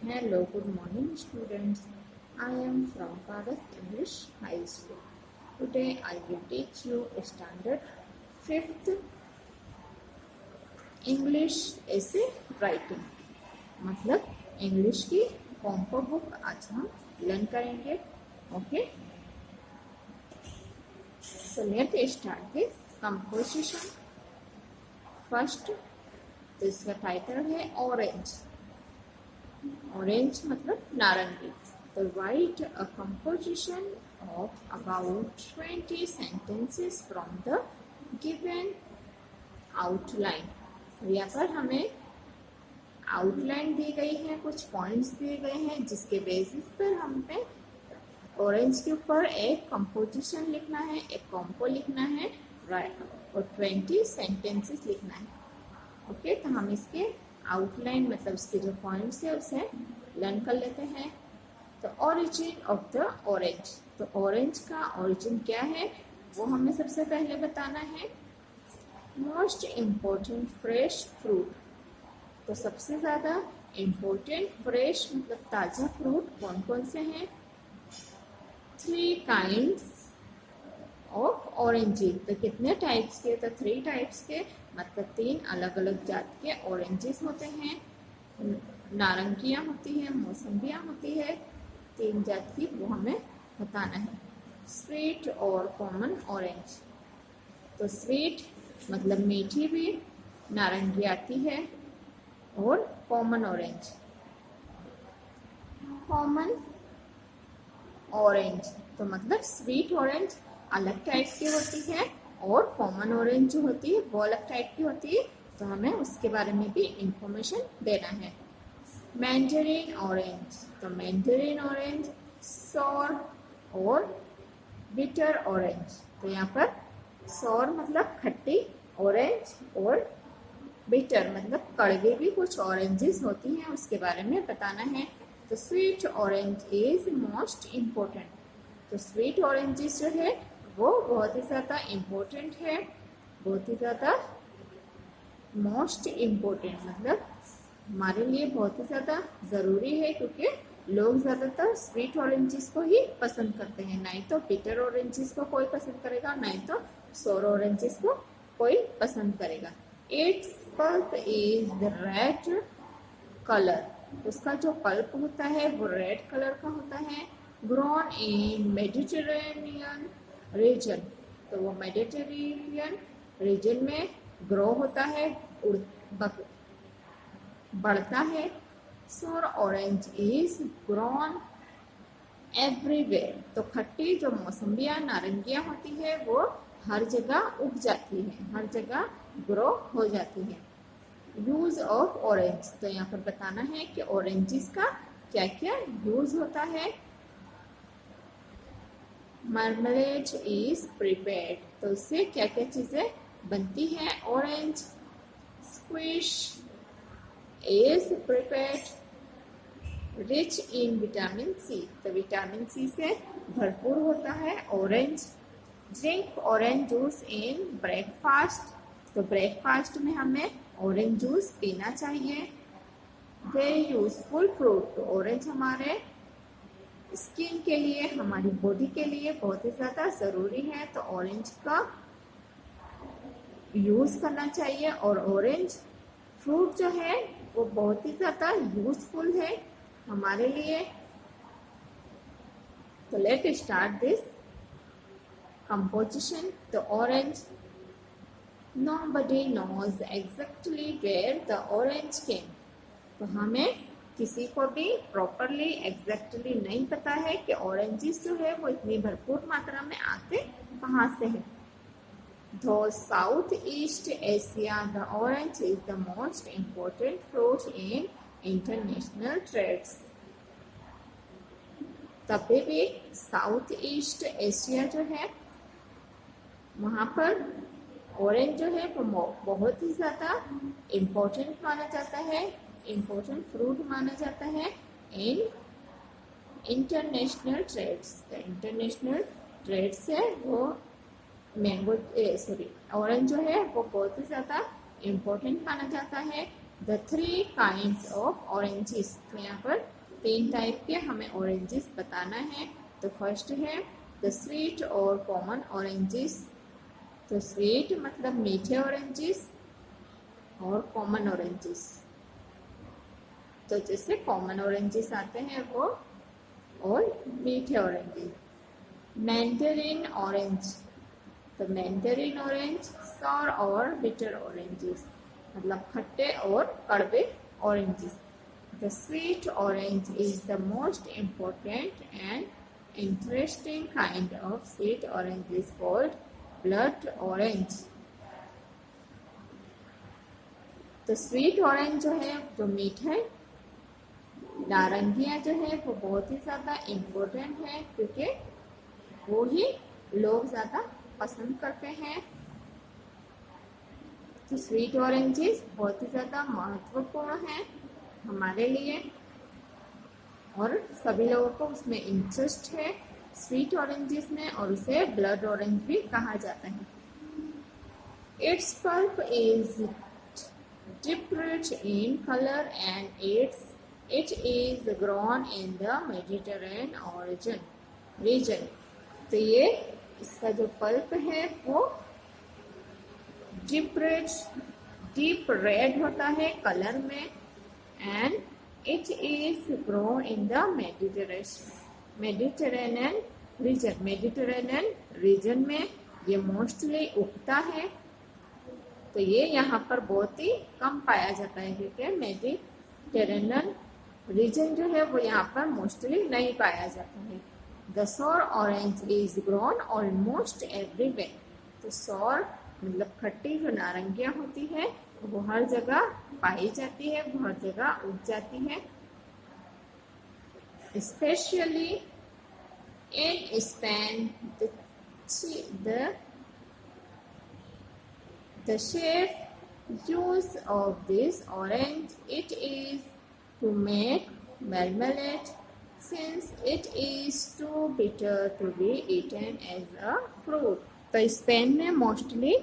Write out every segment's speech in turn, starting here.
Hello, good morning students. I am from Paras English High School. Today I will teach you standard 5th English essay writing. मतलब English की compo book आज हम learn करेंगे. Okay, so let's start this composition. First तो इसका title है orange. Orange मतलब नारंगी. तो write a composition of about 20 sentences from the given outline. यहाँ पर हमें आउटलाइन दी गई है, कुछ पॉइंट्स दिए गए हैं जिसके बेसिस पर हमें ऑरेंज के ऊपर एक कंपोजिशन लिखना है, एक कॉम्पो लिखना है और 20 sentences लिखना है. ओके, तो हम इसके आउटलाइन मतलब इसके जो पॉइंट्स है उसे लर्न कर लेते हैं. तो ओरिजिन ऑफ द ऑरेंज. तो ऑरेंज का ओरिजिन क्या है वो हमें सबसे पहले बताना है. Most important fresh fruit. तो सबसे ज़्यादा इम्पोर्टेंट फ्रेश मतलब ताज़ा फ्रूट कौन कौन से हैं. 3 kinds ऑफ ऑरेंजेस. तो कितने टाइप्स के. तो 3 टाइप्स के मतलब 3 अलग अलग जात के ऑरेंजेस होते हैं. नारंगियाँ होती हैं, मौसम्बियाँ होती है. 3 जात की वो हमें बताना है. स्वीट और कॉमन ऑरेंज. तो स्वीट मतलब मीठी भी नारंगी आती है और कॉमन ऑरेंज. कॉमन ऑरेंज तो मतलब स्वीट ऑरेंज अलग टाइप की होती है और कॉमन ऑरेंज जो होती है वो अलग टाइप की होती है. तो हमें उसके बारे में भी इंफॉर्मेशन देना है. Mandarin orange. तो मैंडरीन ऑरेंज सॉर और बिटर ऑरेंज. तो यहाँ पर सॉर मतलब खट्टी ऑरेंज और बिटर मतलब कड़वी भी कुछ ऑरेंजेस होती हैं, उसके बारे में बताना है. तो sweet orange is most important. तो स्वीट ऑरेंजेस जो है वो बहुत ही ज़्यादा इम्पोर्टेंट है, बहुत ही ज़्यादा मोस्ट इम्पोर्टेंट मतलब हमारे लिए बहुत ही ज़्यादा ज़रूरी है, क्योंकि लोग ज़्यादातर स्वीट ऑरेंजेस को ही पसंद करते हैं. नहीं तो बिटर ऑरेंजेस को कोई पसंद करेगा, नहीं तो सोर ऑरेंजेस को कोई पसंद करेगा. It's pulp is the red colour. उसका जो पल्प होता है वो रेड कलर का होता है. Grown in Mediterranean reason. तो वो मेडिटेरेनियन रीजन में ग्रो होता है, बढ़ता है. सोर ऑरेंज इज ग्रोन एवरीवेयर. तो खट्टी जो मौसम्बियाँ नारंगियाँ होती है वो हर जगह उग जाती है, हर जगह ग्रो हो जाती है. Use of orange. तो यहाँ पर बताना है कि ऑरेंजेस का क्या क्या यूज होता है. Marmalade is prepared. तो उससे क्या क्या चीजें बनती हैं. Orange squash is prepared. Rich in vitamin C. तो विटामिन सी से भरपूर होता है orange. Drink orange juice in breakfast. तो ब्रेकफास्ट में हमें ऑरेंज जूस पीना चाहिए. Very useful fruit. तो ऑरेंज हमारे स्किन के लिए, हमारी बॉडी के लिए बहुत ही ज़्यादा ज़रूरी है. तो ऑरेंज का यूज़ करना चाहिए. और ऑरेंज फ्रूट जो है वो बहुत ही ज़्यादा यूजफुल है हमारे लिए. तो late start this composition. The orange. Nobody knows exactly where the orange came. तो हमें किसी को भी प्रॉपरली एग्जैक्टली नहीं पता है कि ऑरेंजेस जो है वो इतनी भरपूर मात्रा में आते कहाँ से है. Though South East Asia, the orange is the most important fruit in international trades. तभी भी साउथ ईस्ट एशिया जो है वहाँ पर ऑरेंज जो है वो बहुत ही ज़्यादा इम्पोर्टेंट माना जाता है, इम्पोर्टेंट फ्रूट माना जाता है in international trades. International trade से वो ऑरेंज जो है वो बहुत ही ज़्यादा इम्पोर्टेंट माना जाता है. The 3 kinds of oranges. तो यहाँ पर 3 टाइप के हमें ऑरेंजेस बताना है। तो फर्स्ट है द स्वीट और कॉमन ऑरेंजेस। तो स्वीट मतलब मीठे ऑरेंजेस और कॉमन ऑरेंजेस। तो जैसे कॉमन ऑरेंजेस आते हैं वो और मीठे ऑरेंजेस। Mandarin orange. तो मैंडरिन ऑरेंज सॉर और बिटर ऑरेंजेस मतलब खट्टे और कड़वे oranges. The sweet orange is the most important and interesting kind of sweet orange is called blood orange. तो स्वीट ऑरेंज जो है जो मीठा है, नारंगियाँ जो है वो बहुत ही ज़्यादा इम्पोर्टेंट है क्योंकि वो ही लोग ज़्यादा पसंद करते हैं। तो स्वीट ऑरेंजेस बहुत ही ज़्यादा महत्वपूर्ण है हमारे लिए और सभी लोगों को उसमें इंटरेस्ट है स्वीट ऑरेंजेस में और उसे ब्लड ऑरेंज भी कहा जाता है। It's pulp is deep rich in color and it is grown in the Mediterranean region। तो ये इसका जो पल्प है वो डीप रेड होता है कलर में and it is grown in the Mediterranean reason में ये मोस्टली उगता है। तो ये यहाँ पर बहुत ही कम पाया जाता है क्योंकि मेडिटेरेनियन रीजन जो है वो यहाँ पर मोस्टली नहीं पाया जाता है। The sour orange is grown almost everywhere. तो सॉर मतलब खट्टी जो नारंगियाँ होती है वो हर जगह पाई जाती है, वो हर जगह उग जाती है। Specially in Spain the chef use of this orange it is to make marmalade since it is too bitter to be eaten as a fruit। तो स्पेन में मोस्टली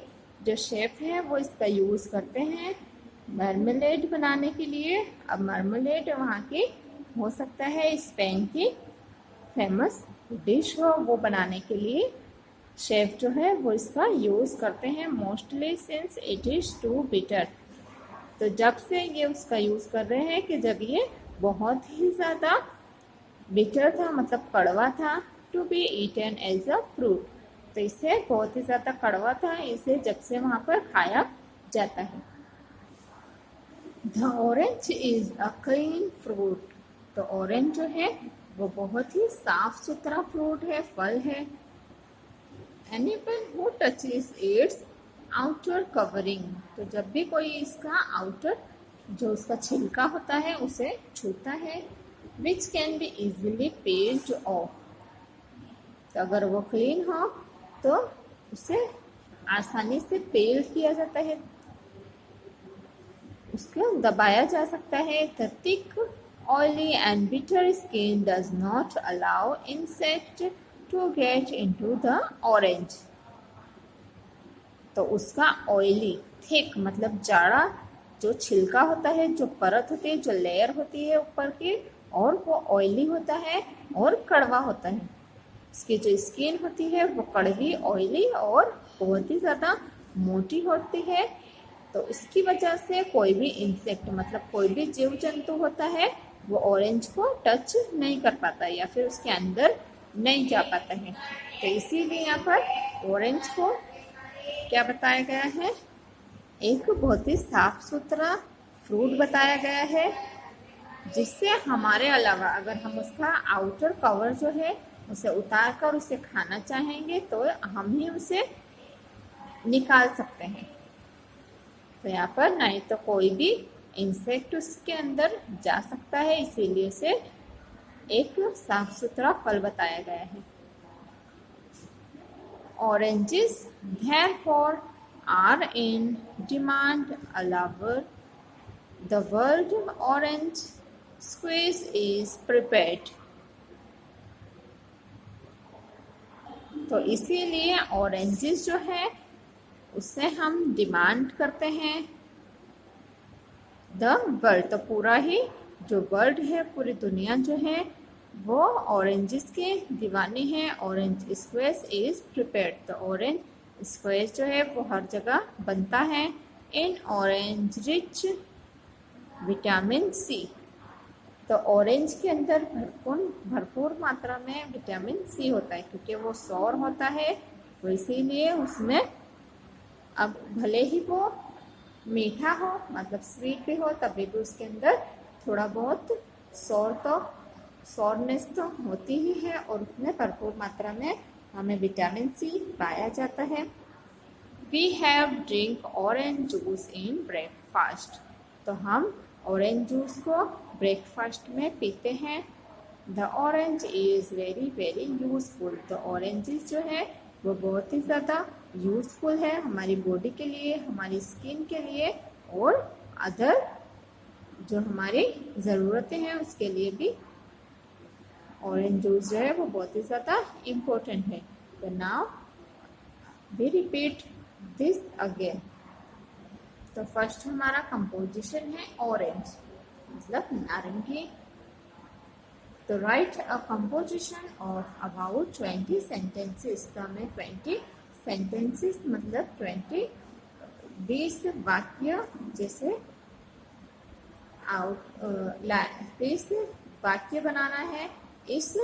जो शेफ है वो इसका यूज करते हैं मार्मलेड बनाने के लिए। अब मार्मलेड वहाँ की हो सकता है स्पेन की फेमस डिश हो, वो बनाने के लिए शेफ जो है वो इसका यूज करते हैं mostly since it is too bitter. तो जब से ये उसका यूज कर रहे हैं कि जब ये बहुत ही ज्यादा बिटर था मतलब कड़वा था, to be eaten as a fruit. तो इसे बहुत ही ज्यादा कड़वा था, इसे जब से वहां पर खाया जाता है। The orange is a clean fruit. तो ऑरेंज जो है वो बहुत ही साफ सुथरा फ्रूट है, फल है। Anyone who touches its outer covering। तो जब भी कोई इसका आउटर जो उसका छिलका होता है उसे छूता है which can be easily peeled off। तो अगर वो क्लीन हो तो उसे आसानी से पेल किया जाता है, उसको दबाया जा सकता है। The thick, oily and bitter skin does not allow insect to get into the orange। तो उसका ऑयली थिक मतलब जाड़ा जो छिलका होता है, जो परत होती है, जो लेयर होती है ऊपर की, और वो ऑयली होता है और कड़वा होता है। इसकी जो स्किन होती है वो कड़वी, ऑयली और बहुत ही ज़्यादा मोटी होती है। तो इसकी वजह से कोई भी इंसेक्ट मतलब कोई भी जीव जंतु होता है वो ऑरेंज को टच नहीं कर पाता या फिर उसके अंदर नहीं जा पाता है। तो इसीलिए यहाँ पर ऑरेंज को क्या बताया गया है, एक बहुत ही साफ सुथरा फ्रूट बताया गया है, जिससे हमारे अलावा अगर हम उसका आउटर कवर जो है उसे उतार कर उसे खाना चाहेंगे तो हम ही उसे निकाल सकते हैं। तो यहाँ पर नहीं तो कोई भी इंसेक्ट उसके अंदर जा सकता है, इसीलिए उसे एक साफ सुथरा फल बताया गया है। Oranges therefore are in demand all over the world। orange squeeze is prepared। तो इसीलिए ऑरेंजेस जो है उससे हम डिमांड करते हैं द वर्ल्ड, तो पूरा ही जो वर्ल्ड है, पूरी दुनिया जो है वो ऑरेंजेस के दीवाने हैं। ऑरेंज स्क्वेयर इज प्रिपेयर्ड, तो ऑरेंज स्क्वेयर जो है वो हर जगह बनता है। In orange rich vitamin C, तो ऑरेंज के अंदर भरपूर मात्रा में विटामिन सी होता है, क्योंकि वो सौर होता है, तो इसीलिए उसमें अब भले ही वो मीठा हो, मतलब स्वीट भी हो, तभी भी उसके अंदर थोड़ा बहुत सौरनेस तो होती ही है, और उसमें भरपूर मात्रा में हमें विटामिन सी पाया जाता है। We have drink orange juice in breakfast, तो हम ऑरेंज जूस को ब्रेकफास्ट में पीते हैं। The orange is very very useful, तो ऑरेंजेस जो है वो बहुत ही ज़्यादा यूजफुल है हमारी बॉडी के लिए, हमारी स्किन के लिए, और अदर जो हमारी ज़रूरतें हैं उसके लिए भी ऑरेंज जूस जो है वो बहुत ही ज़्यादा इम्पोर्टेंट है। तो now we repeat this again. तो फर्स्ट हमारा कंपोजिशन है ऑरेंज, मतलब नारंगी। तो write a composition of about 20 sentences, तो हमें 20 सेंटेंसेस मतलब 20 वाक्य जैसे 20 वाक्य बनाना है। इस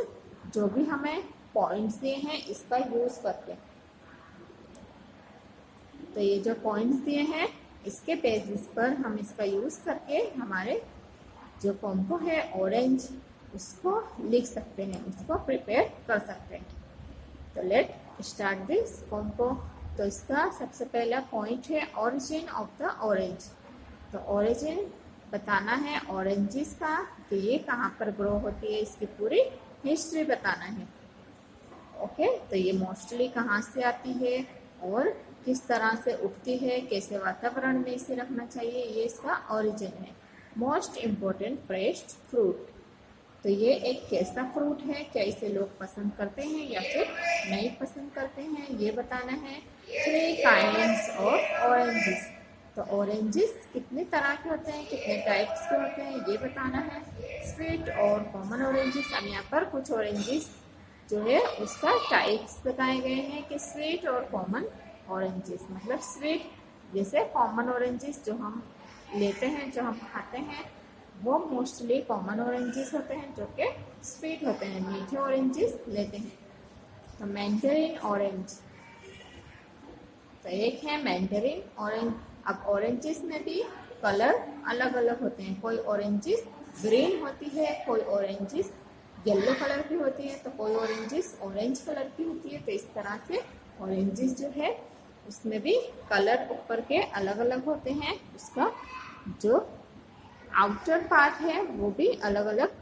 जो भी हमें पॉइंट्स दिए हैं इसका यूज करके, तो ये जो पॉइंट्स दिए हैं इसके बेसिस पर हम इसका यूज करके हमारे जो कॉम्पो है ऑरेंज उसको लिख सकते हैं, उसको प्रिपेयर कर सकते हैं। तो लेट स्टार्ट दिस कॉम्पो। तो इसका सबसे पहला पॉइंट है ओरिजिन ऑफ द ऑरेंज। तो ओरिजिन बताना है ऑरेंजेस का, कि ये कहाँ पर ग्रो होती है, इसकी पूरी हिस्ट्री बताना है। ओके, तो ये मोस्टली कहाँ से आती है और किस तरह से उगती है, कैसे वातावरण में इसे रखना चाहिए, ये इसका ओरिजिन है। मोस्ट इम्पोर्टेंट फ्रेश फ्रूट, तो ये एक कैसा फ्रूट है, क्या इसे लोग पसंद करते हैं या फिर नहीं पसंद करते हैं, ये बताना है। 3 काइंड्स ऑफ ऑरेंजेस, तो ऑरेंजेस कितने तरह के होते हैं, कितने टाइप्स के होते हैं, ये बताना है। स्वीट और कॉमन ऑरेंजेस, अब यहाँ पर कुछ ऑरेंजेस जो है उसका टाइप्स बताए गए हैं कि स्वीट और कॉमन ऑरेंजेस, मतलब स्वीट जैसे कॉमन ऑरेंजेस जो हम लेते हैं, जो हम खाते हैं, वो मोस्टली कॉमन ऑरेंजेस होते हैं, जो कि स्वीट होते हैं, मीठे ऑरेंजेस लेते हैं। तो मैंडरिन ऑरेंज, तो एक है मैंडरिन ऑरेंज। अब ऑरेंजेस में भी कलर अलग अलग होते हैं, कोई ऑरेंजेस ग्रीन होती है, कोई ऑरेंजेस येलो कलर की होती है, तो कोई ऑरेंजेस ऑरेंज कलर की होती है। तो इस तरह से ऑरेंजेस जो है उसमें भी कलर ऊपर के अलग अलग होते हैं, उसका जो आउटर पार्ट है वो भी अलग अलग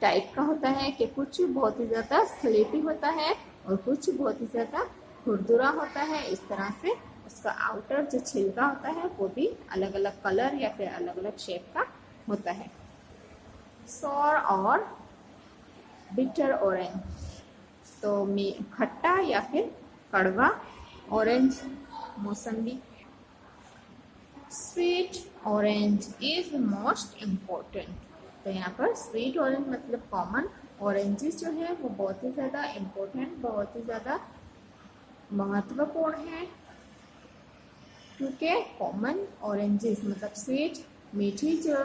टाइप का होता है, कि कुछ बहुत ही ज़्यादा स्लेटी होता है और कुछ बहुत ही ज़्यादा खुरदुरा होता है। इस तरह से उसका आउटर जो छिलका होता है वो भी अलग अलग कलर या फिर अलग अलग शेप का होता है। सॉर और बिटर ऑरेंज, तो खट्टा या फिर कड़वा ऑरेंज मौसमी। Sweet orange is most important, तो यहाँ पर स्वीट ऑरेंज मतलब कॉमन ऑरेंजेस जो है वो बहुत ही ज़्यादा इम्पोर्टेंट, बहुत ही ज़्यादा महत्वपूर्ण है, क्योंकि कॉमन ऑरेंजेस मतलब स्वीट मीठी जो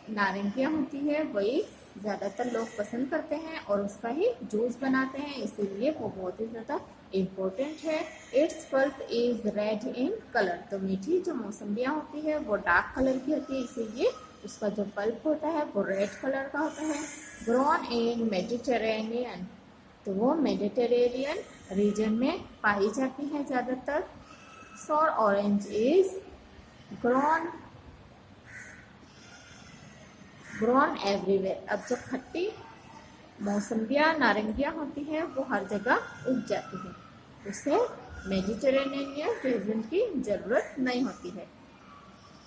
नारंगियाँ होती है वही ज़्यादातर लोग पसंद करते हैं और उसका ही जूस बनाते हैं, इसीलिए वो बहुत ही ज़्यादा इम्पोर्टेंट है। It's pulp is red in colour, तो मीठी जो मौसम्बियाँ होती है वो डार्क कलर की होती है, इसीलिए उसका जो पल्प होता है वो रेड कलर का होता है। ग्रोन इन मेडिटेरेनियन, तो वो मेडिटेरेनियन रीजन में पाई जाती है ज़्यादातर। Sour orange is grown everywhere, अब जो खट्टी मौसम्बियाँ नारंगियाँ होती है वो हर जगह उग जाती है, उसे मेडिटेरेनियन रीजन की ज़रूरत नहीं होती है।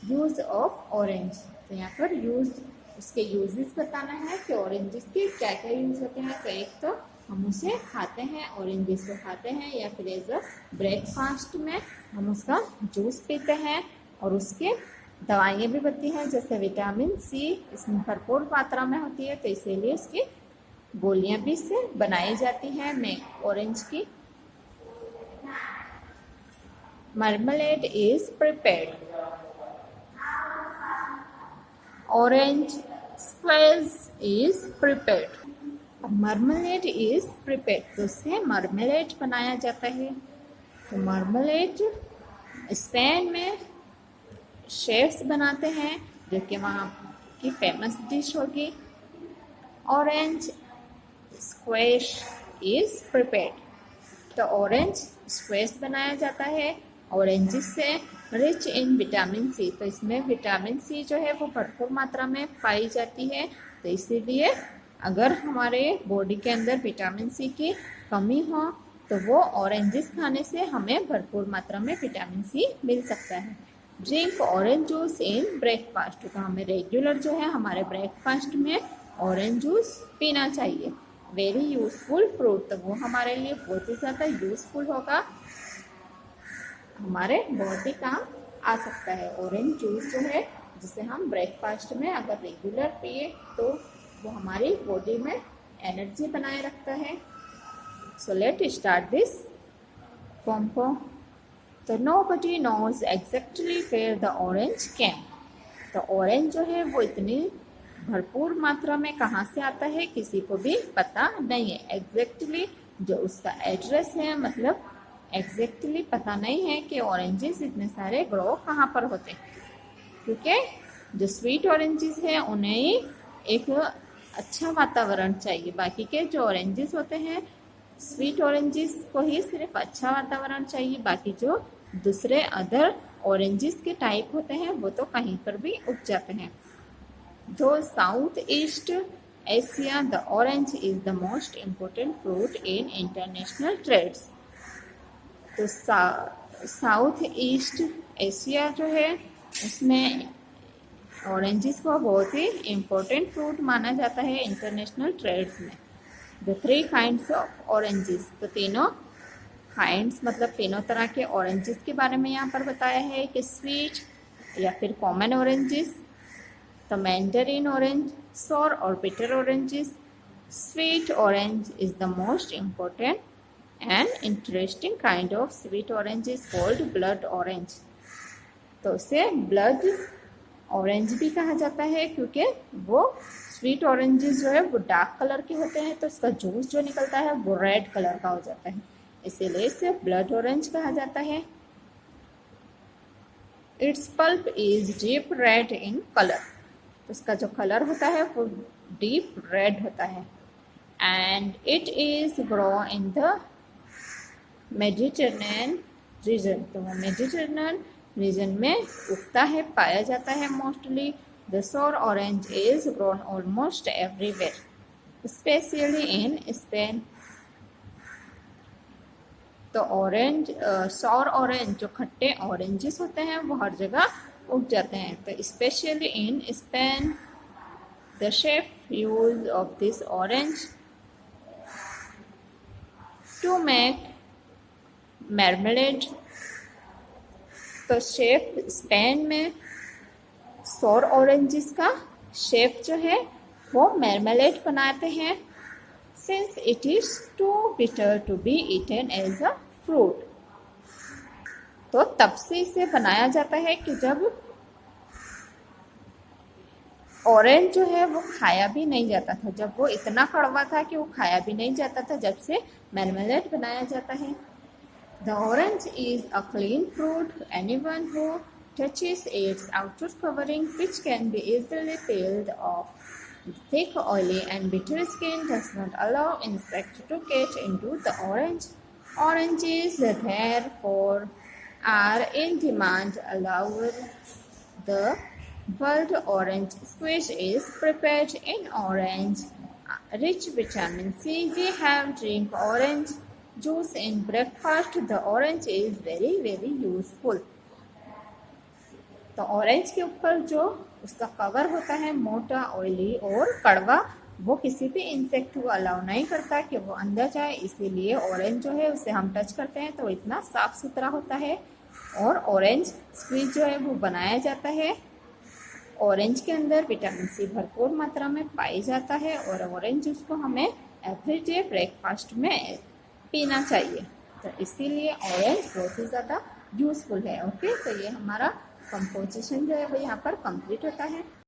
यूज ऑफ ऑरेंज, तो यहाँ पर यूज उसके यूजेस बताना है कि ऑरेंजेस के क्या क्या यूज होते हैं। तो एक तो हम उसे खाते हैं, ऑरेंजेस को खाते हैं, या फिर एज अ ब्रेकफास्ट में हम उसका जूस पीते हैं, और उसके दवाइयाँ भी बनती हैं, जैसे विटामिन सी इसमें भरपूर मात्रा में होती है, तो इसीलिए इसकी गोलियां भी इससे बनाई जाती हैं ऑरेंज की। Marmalade is prepared, orange squash is prepared. Marmalade is prepared, तो उससे मार्मलेड बनाया जाता है। तो मार्मलेड स्पेन में शेफ्स बनाते हैं, जो कि वहाँ की फेमस डिश होगी। ऑरेंज स्क्वैश इज प्रिपेयर्ड, तो ऑरेंज स्क्वैश बनाया जाता है ऑरेंज से रिच इन विटामिन सी, तो इसमें विटामिन सी जो है वो भरपूर मात्रा में पाई जाती है, तो इसीलिए अगर हमारे बॉडी के अंदर विटामिन सी की कमी हो तो वो ऑरेंजेस खाने से हमें भरपूर मात्रा में विटामिन सी मिल सकता है। Drink orange juice in breakfast, तो हमें रेगुलर जो है हमारे ब्रेकफास्ट में ऑरेंज जूस पीना चाहिए। वेरी यूजफुल फ्रूट, तो वो हमारे लिए बहुत ही ज़्यादा यूजफुल होगा, हमारे बहुत ही काम आ सकता है। ऑरेंज जूस जो है जिसे हम ब्रेकफास्ट में अगर रेगुलर पिए तो वो हमारी बॉडी में एनर्जी बनाए रखता है। So let start this combo. तो nobody knows exactly where the orange came, तो ऑरेंज जो है वो इतनी भरपूर मात्रा में कहाँ से आता है किसी को भी पता नहीं है। एग्जैक्टली जो उसका एड्रेस है, मतलब एग्जैक्टली पता नहीं है कि ऑरेंजेस इतने सारे ग्रो कहाँ पर होते हैं, क्योंकि जो स्वीट ऑरेंजेस हैं उन्हें एक अच्छा वातावरण चाहिए। बाकी के जो ऑरेंजेस होते हैं, स्वीट ऑरेंजेस को ही सिर्फ अच्छा वातावरण चाहिए, बाकी जो दूसरे अदर ऑरेंजेस के टाइप होते हैं वो तो कहीं पर भी उग जाते हैं। Though South East Asia, the orange is the most important fruit in international trades. तो साउथ ईस्ट एशिया जो है उसमें ऑरेंजेस को बहुत ही इम्पोर्टेंट फ्रूट माना जाता है इंटरनेशनल ट्रेड्स में। द 3 काइंड्स ऑफ ऑरेंजेस, तो तीनों काइंड्स मतलब तीनों तरह के ऑरेंजेस के बारे में यहाँ पर बताया है कि स्वीट या फिर कॉमन ऑरेंजेस, तो Mandarin orange, sour or bitter oranges. Sweet orange is the most important and interesting kind of sweet orange is called blood orange. तो उसे ब्लड ऑरेंज भी कहा जाता है क्योंकि वो स्वीट ऑरेंजेस जो है वो डार्क कलर के होते हैं, तो उसका जूस जो निकलता है वो रेड कलर का हो जाता है, इसीलिए इसे ब्लड ऑरेंज कहा जाता है। It's pulp is deep red in colour, उसका जो कलर होता है वो डीप रेड होता है। And it is grow in the Mediterranean reason, तो वो मेडिटेरेनियन रीजन में उगता है, पाया जाता है मोस्टली। द सोर orange is grown almost everywhere, specially in Spain. तो ऑरेंज सोर ऑरेंज जो खट्टे ऑरेंजेस होते हैं वो हर जगह उग जाते हैं, तो specially in Spain. The chief use of this orange to make marmalade, तो शेफ स्पेन में सोर ऑरेंजेस का शेफ जो है वो मार्मलेड बनाते हैं, since it is too bitter to be eaten as a fruit. तो तब से इसे बनाया जाता है कि जब ऑरेंज जो है वो खाया भी नहीं जाता था, जब वो इतना कड़वा था कि वो खाया भी नहीं जाता था, जब से मार्मलेड बनाया जाता है। The orange is a clean fruit, anyone who touches its outer covering, which can be easily peeled off. Thick, oily and bitter skin does not allow insects to get into the orange. Oranges, therefore, are in demand. Allow the world orange squeeze is prepared in orange. Rich vitamin C, we have drink orange juice in breakfast. The orange is very, very useful. तो orange के ऊपर जो उसका cover होता है मोटा, oily और कड़वा, वो किसी भी इंसेक्ट को अलाउ नहीं करता कि वो अंदर जाए, इसीलिए ऑरेंज जो है उसे हम टच करते हैं तो इतना साफ सुथरा होता है। और ऑरेंज स्क्वीज जो है वो बनाया जाता है ऑरेंज के अंदर विटामिन सी भरपूर मात्रा में पाई जाता है और ऑरेंज जूस को हमें एवरीडे ब्रेकफास्ट में पीना चाहिए। तो इसीलिए ऑरेंज बहुत ही ज़्यादा यूजफुल है। ओके, तो ये हमारा कंपोजिशन जो है वो यहाँ पर कंप्लीट होता है।